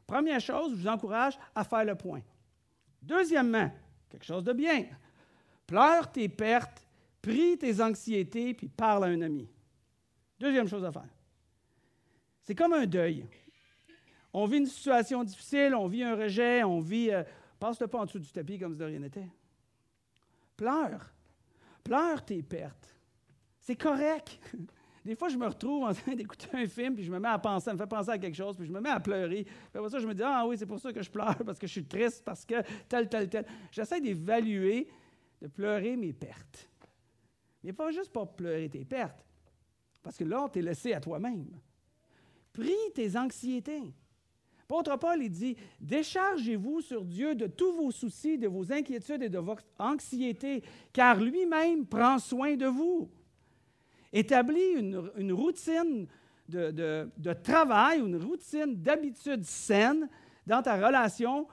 première chose, je vous encourage à faire le point. Deuxièmement, quelque chose de bien. Pleure tes pertes, prie tes anxiétés, puis parle à un ami. Deuxième chose à faire. C'est comme un deuil. On vit une situation difficile, on vit un rejet, on vit... passe-le pas en dessous du tapis comme si de rien n'était. Pleure. Pleure tes pertes. C'est correct. Des fois, je me retrouve en train d'écouter un film, puis je me mets à penser, ça me fait penser à quelque chose, puis je me mets à pleurer. Puis après ça, je me dis, ah oui, c'est pour ça que je pleure, parce que je suis triste, parce que tel. J'essaie d'évaluer, de pleurer mes pertes. Mais pas juste pour pleurer tes pertes, parce que là, on t'est laissé à toi-même. Prie tes anxiétés. L'apôtre Paul, il dit, déchargez-vous sur Dieu de tous vos soucis, de vos inquiétudes et de votre anxiété, car lui-même prend soin de vous. Établis une routine de travail, une routine d'habitude saine dans ta relation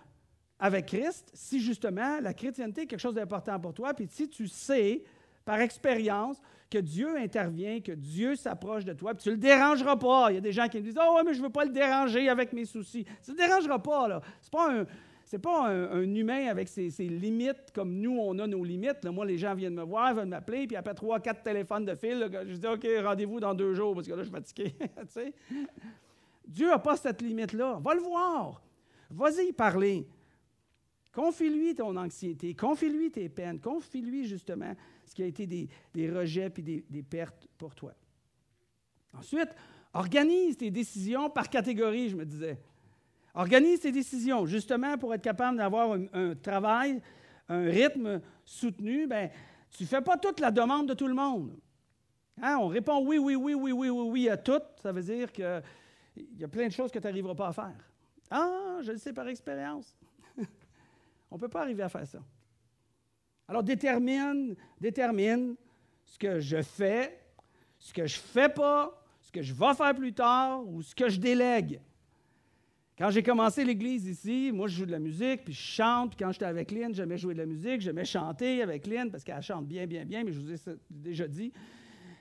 avec Christ, si justement la chrétienté est quelque chose d'important pour toi, puis si tu sais par expérience, que Dieu intervient, que Dieu s'approche de toi, puis tu ne le dérangeras pas. Il y a des gens qui me disent « Ah ouais, mais je ne veux pas le déranger avec mes soucis. » Ça ne le dérangera pas, là. C'est pas un humain avec ses limites comme nous, on a nos limites. Là, moi, les gens viennent me voir, ils veulent m'appeler, puis après 3-4 téléphones de fil, là, je dis « OK, rendez-vous dans 2 jours, parce que là, je suis fatigué. » Tu sais? Dieu n'a pas cette limite-là. Va le voir. Vas-y parler. Confie-lui ton anxiété, confie-lui tes peines, confie-lui justement ce qui a été des rejets puis des pertes pour toi. Ensuite, organise tes décisions par catégorie, je me disais. Organise tes décisions, justement pour être capable d'avoir un travail, un rythme soutenu. Bien, tu ne fais pas toute la demande de tout le monde. Hein? On répond oui, oui, oui, oui, oui, oui, oui à tout. Ça veut dire qu'il y a plein de choses que tu n'arriveras pas à faire. Ah, je le sais par expérience. On ne peut pas arriver à faire ça. Alors, détermine ce que je fais, ce que je ne fais pas, ce que je vais faire plus tard ou ce que je délègue. Quand j'ai commencé l'Église ici, moi, je joue de la musique, puis je chante. Puis quand j'étais avec Lynn, j'aimais jouer de la musique, j'aimais chanter avec Lynn parce qu'elle chante bien, bien, bien. Mais je vous ai déjà dit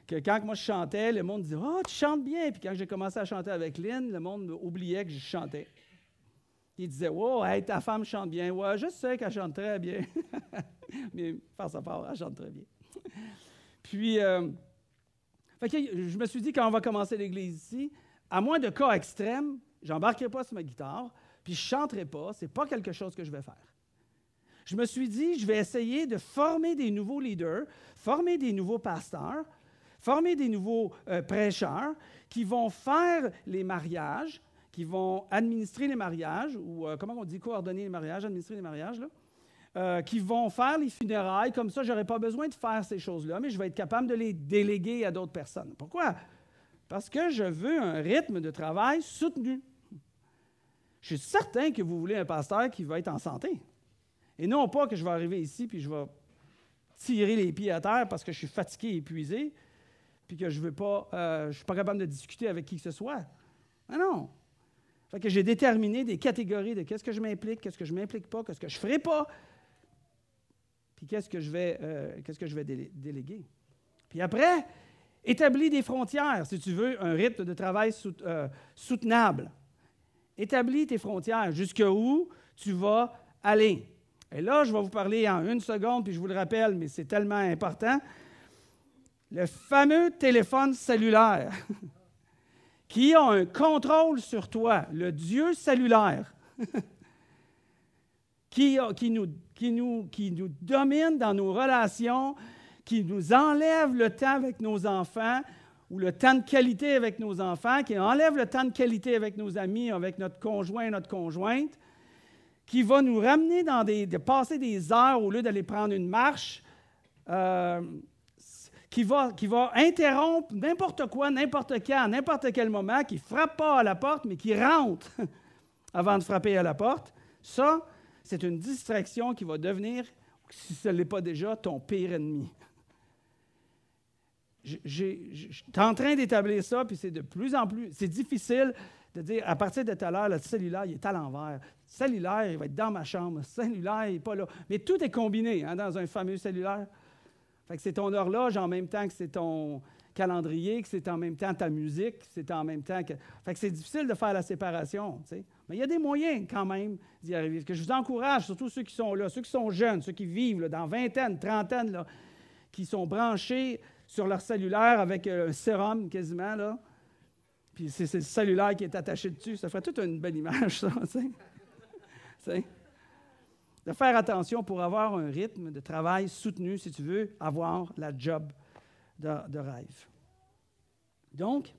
que quand moi je chantais, le monde disait « Ah, tu chantes bien! » Puis quand j'ai commencé à chanter avec Lynn, le monde oubliait que je chantais. Il disait « Wow, hey, ta femme chante bien. » Ouais, je sais qu'elle chante très bien. Mais face à part, elle chante très bien. Puis, fait que je me suis dit, quand on va commencer l'Église ici, à moins de cas extrêmes, je n'embarquerai pas sur ma guitare, puis je ne chanterai pas. Ce n'est pas quelque chose que je vais faire. Je me suis dit, je vais essayer de former des nouveaux leaders, former des nouveaux pasteurs, former des nouveaux prêcheurs qui vont faire les mariages, qui vont administrer les mariages, ou comment on dit, coordonner les mariages, administrer les mariages, là, qui vont faire les funérailles. Comme ça, je n'aurai pas besoin de faire ces choses-là, mais je vais être capable de les déléguer à d'autres personnes. Pourquoi? Parce que je veux un rythme de travail soutenu. Je suis certain que vous voulez un pasteur qui va être en santé. Et non pas que je vais arriver ici puis je vais tirer les pieds à terre parce que je suis fatigué et épuisé puis que je ne suis pas capable de discuter avec qui que ce soit. Ah non! Fait que j'ai déterminé des catégories de qu'est-ce que je m'implique, qu'est-ce que je ne m'implique pas, qu'est-ce que je ne ferai pas, puis qu'est-ce que je vais déléguer. Puis après, établis des frontières, si tu veux, un rythme de travail soutenable. Établis tes frontières, jusqu'où tu vas aller. Et là, je vais vous parler en 1 seconde, puis je vous le rappelle, mais c'est tellement important. Le fameux téléphone cellulaire qui a un contrôle sur toi, le Dieu cellulaire, qui nous domine dans nos relations, qui nous enlève le temps avec nos enfants, ou le temps de qualité avec nos enfants, qui enlève le temps de qualité avec nos amis, avec notre conjoint, notre conjointe, qui va nous ramener de passer des heures au lieu d'aller prendre une marche, qui va interrompre n'importe quoi, n'importe quand, à n'importe quel moment, qui ne frappe pas à la porte, mais qui rentre avant de frapper à la porte. Ça, c'est une distraction qui va devenir, si ce ne l'est pas déjà, ton pire ennemi. Je suis en train d'établir ça, puis c'est de plus en plus, c'est difficile de dire, à partir de tout à l'heure, le cellulaire, il est à l'envers. Le cellulaire, il va être dans ma chambre. Le cellulaire, il n'est pas là. Mais tout est combiné dans un fameux cellulaire. Fait que c'est ton horloge en même temps que c'est ton calendrier, que c'est en même temps ta musique, que c'est en même temps que... Fait que c'est difficile de faire la séparation, tu sais. Mais il y a des moyens quand même d'y arriver. Ce que je vous encourage, surtout ceux qui sont là, ceux qui sont jeunes, ceux qui vivent là, dans vingtaine, trentaine, là, qui sont branchés sur leur cellulaire avec un sérum quasiment, là. Puis c'est le cellulaire qui est attaché dessus. Ça ferait toute une belle image, ça, tu sais. De faire attention pour avoir un rythme de travail soutenu, si tu veux avoir la job de rêve. Donc,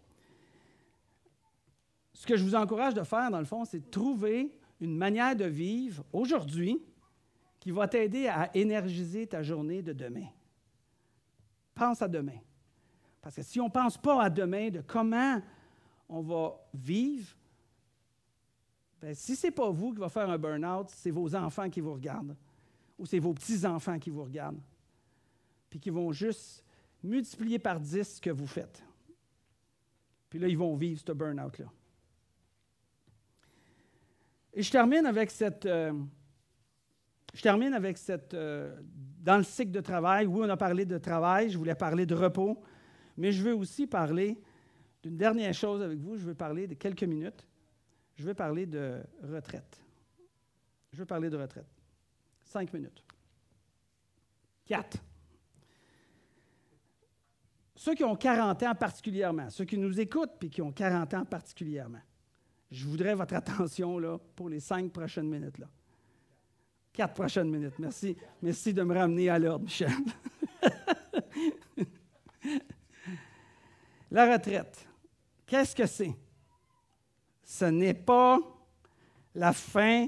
ce que je vous encourage de faire, dans le fond, c'est de trouver une manière de vivre aujourd'hui qui va t'aider à énergiser ta journée de demain. Pense à demain. Parce que si on ne pense pas à demain, de comment on va vivre, bien, si ce n'est pas vous qui va faire un burn-out, c'est vos enfants qui vous regardent, ou c'est vos petits-enfants qui vous regardent, puis qui vont juste multiplier par 10 ce que vous faites. Puis là, ils vont vivre ce burn-out-là. Et je termine avec cette dans le cycle de travail. Oui, on a parlé de travail, je voulais parler de repos, mais je veux aussi parler d'une dernière chose avec vous. Je veux parler de quelques minutes. Je veux parler de retraite. Je veux parler de retraite. 5 minutes. 4. Ceux qui ont 40 ans particulièrement, ceux qui nous écoutent et qui ont 40 ans particulièrement, je voudrais votre attention là, pour les 5 prochaines minutes. Là. 4 prochaines minutes. Merci. Merci de me ramener à l'ordre, Michel. La retraite, qu'est-ce que c'est? Ce n'est pas la fin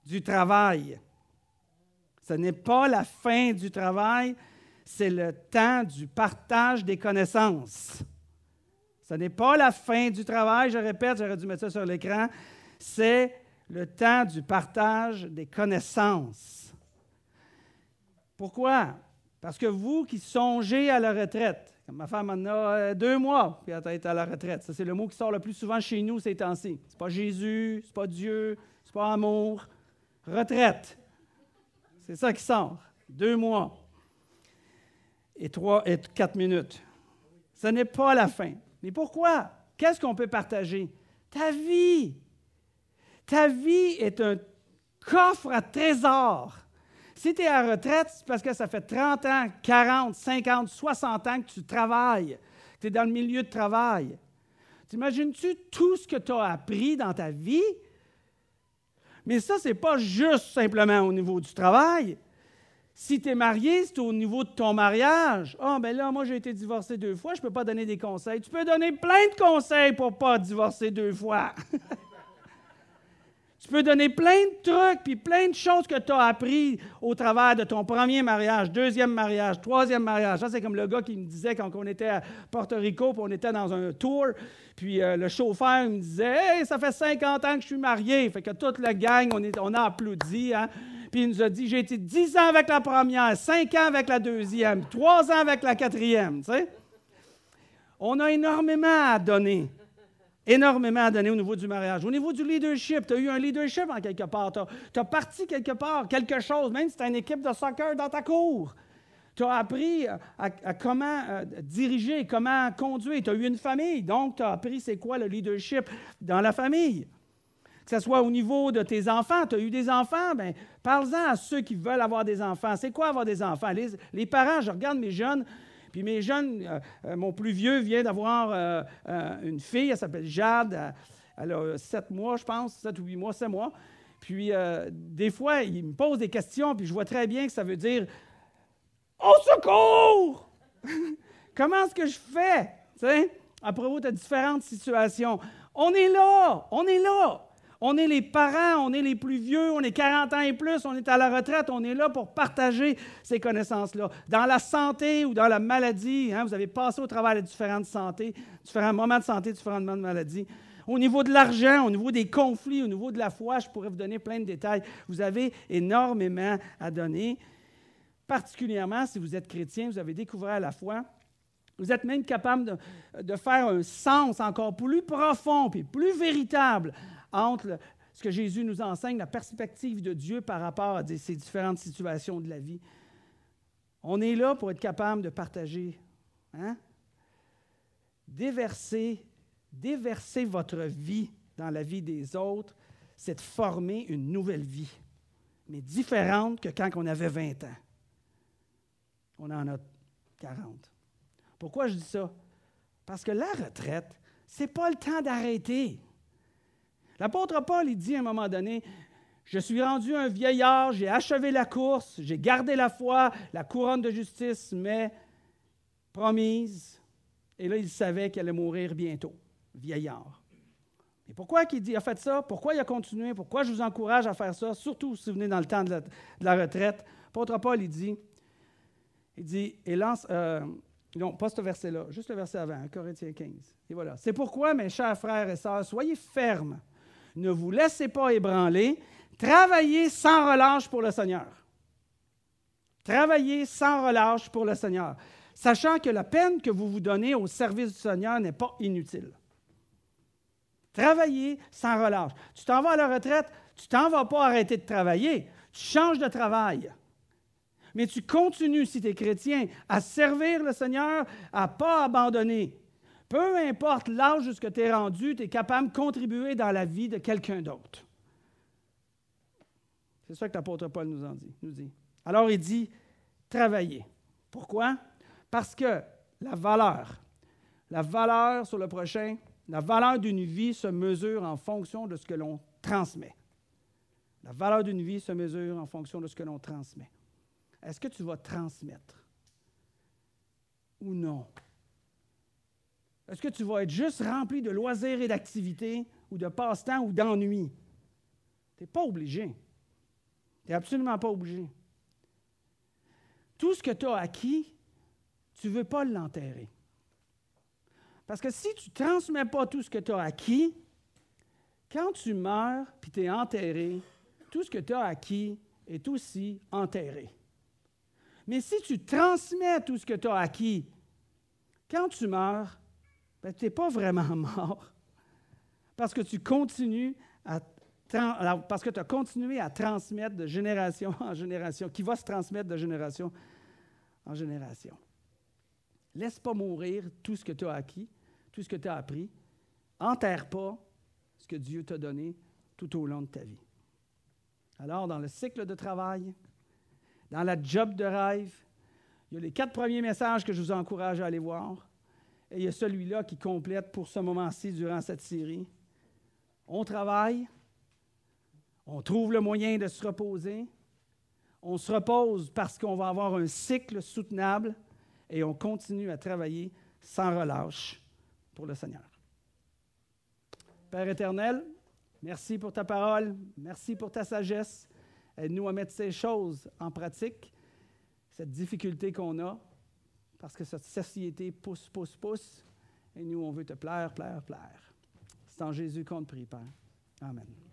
du travail. Ce n'est pas la fin du travail, c'est le temps du partage des connaissances. Ce n'est pas la fin du travail, je répète, j'aurais dû mettre ça sur l'écran, c'est le temps du partage des connaissances. Pourquoi? Parce que vous qui songez à la retraite, comme ma femme en a 2 mois, puis elle est à la retraite. Ça, c'est le mot qui sort le plus souvent chez nous ces temps-ci. C'est pas Jésus, c'est pas Dieu, c'est pas amour. Retraite. C'est ça qui sort. 2 mois. Et 3 et 4 minutes. Ce n'est pas la fin. Mais pourquoi? Qu'est-ce qu'on peut partager? Ta vie. Ta vie est un coffre à trésors. Si tu es à la retraite, c'est parce que ça fait 30 ans, 40, 50, 60 ans que tu travailles, que tu es dans le milieu de travail. T'imagines-tu tout ce que tu as appris dans ta vie? Mais ça, ce n'est pas juste simplement au niveau du travail. Si tu es marié, c'est au niveau de ton mariage. Ah, bien là, moi, j'ai été divorcé 2 fois, je ne peux pas donner des conseils. Tu peux donner plein de conseils pour ne pas divorcer 2 fois. Tu peux donner plein de trucs puis plein de choses que tu as appris au travers de ton premier mariage, 2e mariage, 3e mariage. Ça, c'est comme le gars qui me disait quand on était à Porto Rico, puis on était dans un tour, puis le chauffeur me disait « Hey, ça fait 50 ans que je suis marié. » Fait que toute la gang, on a applaudi, hein? Puis il nous a dit « J'ai été 10 ans avec la première, 5 ans avec la deuxième, 3 ans avec la 4e. » Tu sais? On a énormément à donner. Énormément à donner au niveau du mariage. Au niveau du leadership, tu as eu un leadership en quelque part. Tu as parti quelque part, quelque chose, même si tu as une équipe de soccer dans ta cour. Tu as appris à comment diriger, comment conduire. Tu as eu une famille, donc tu as appris c'est quoi le leadership dans la famille. Que ce soit au niveau de tes enfants, tu as eu des enfants, bien, parle-en à ceux qui veulent avoir des enfants. C'est quoi avoir des enfants? Les parents, je regarde mes jeunes. Puis mes jeunes, mon plus vieux vient d'avoir une fille, elle s'appelle Jade, elle a 7 mois, je pense, 7 ou 8 mois, 7 mois. Puis des fois, il me pose des questions, puis je vois très bien que ça veut dire « Au secours! » Comment est-ce que je fais? Tu sais? Après vous, tu as différentes situations. On est là! On est là! On est les parents, on est les plus vieux, on est 40 ans et plus, on est à la retraite, on est là pour partager ces connaissances-là. Dans la santé ou dans la maladie, hein, vous avez passé au travers de différentes santé, différents moments de santé, différents moments de maladie. Au niveau de l'argent, au niveau des conflits, au niveau de la foi, je pourrais vous donner plein de détails. Vous avez énormément à donner, particulièrement si vous êtes chrétien, vous avez découvert la foi. Vous êtes même capable de faire un sens encore plus profond et plus véritable entre ce que Jésus nous enseigne, la perspective de Dieu par rapport à ces différentes situations de la vie. On est là pour être capable de partager. Hein? Déverser votre vie dans la vie des autres, c'est de former une nouvelle vie, mais différente que quand on avait 20 ans. On en a 40. Pourquoi je dis ça? Parce que la retraite, ce n'est pas le temps d'arrêter. L'apôtre Paul, il dit à un moment donné, « Je suis rendu un vieillard, j'ai achevé la course, j'ai gardé la foi, la couronne de justice m'est promise. » Et là, il savait qu'il allait mourir bientôt, vieillard. Et pourquoi il a fait ça? Pourquoi il a continué? Pourquoi je vous encourage à faire ça? Surtout si vous venez dans le temps de la retraite. L'apôtre Paul, il dit, et lance... non, pas ce verset-là, juste le verset avant, Corinthiens 15. Et voilà. « C'est pourquoi, mes chers frères et sœurs, soyez fermes. Ne vous laissez pas ébranler. Travaillez sans relâche pour le Seigneur. » Travaillez sans relâche pour le Seigneur, sachant que la peine que vous vous donnez au service du Seigneur n'est pas inutile. Travaillez sans relâche. Tu t'en vas à la retraite, tu t'en vas pas arrêter de travailler. Tu changes de travail. mais tu continues, si tu es chrétien, à servir le Seigneur, à ne pas abandonner. Peu importe l'âge jusqu'à tu es rendu, tu es capable de contribuer dans la vie de quelqu'un d'autre. C'est ça que l'apôtre Paul nous dit. Alors il dit, travailler. Pourquoi? Parce que la valeur sur le prochain, la valeur d'une vie se mesure en fonction de ce que l'on transmet. La valeur d'une vie se mesure en fonction de ce que l'on transmet. Est-ce que tu vas transmettre ou non? Est-ce que tu vas être juste rempli de loisirs et d'activités ou de passe-temps ou d'ennuis? Tu n'es pas obligé. Tu n'es absolument pas obligé. Tout ce que tu as acquis, tu ne veux pas l'enterrer. Parce que si tu ne transmets pas tout ce que tu as acquis, quand tu meurs puis tu es enterré, tout ce que tu as acquis est aussi enterré. Mais si tu transmets tout ce que tu as acquis, quand tu meurs, ben, tu n'es pas vraiment mort. Parce que tu continues parce que tu as continué à transmettre de génération en génération, qui va se transmettre de génération en génération. Laisse pas mourir tout ce que tu as acquis, tout ce que tu as appris. Enterre pas ce que Dieu t'a donné tout au long de ta vie. Alors, dans le cycle de travail, dans la job de rêve, il y a les 4 premiers messages que je vous encourage à aller voir. Et il y a celui-là qui complète pour ce moment-ci durant cette série. On travaille, on trouve le moyen de se reposer, on se repose parce qu'on va avoir un cycle soutenable et on continue à travailler sans relâche pour le Seigneur. Père éternel, merci pour ta parole, merci pour ta sagesse. Aide-nous à mettre ces choses en pratique, cette difficulté qu'on a, parce que cette société pousse, et nous, on veut te plaire. C'est en Jésus qu'on te prie, Père. Amen.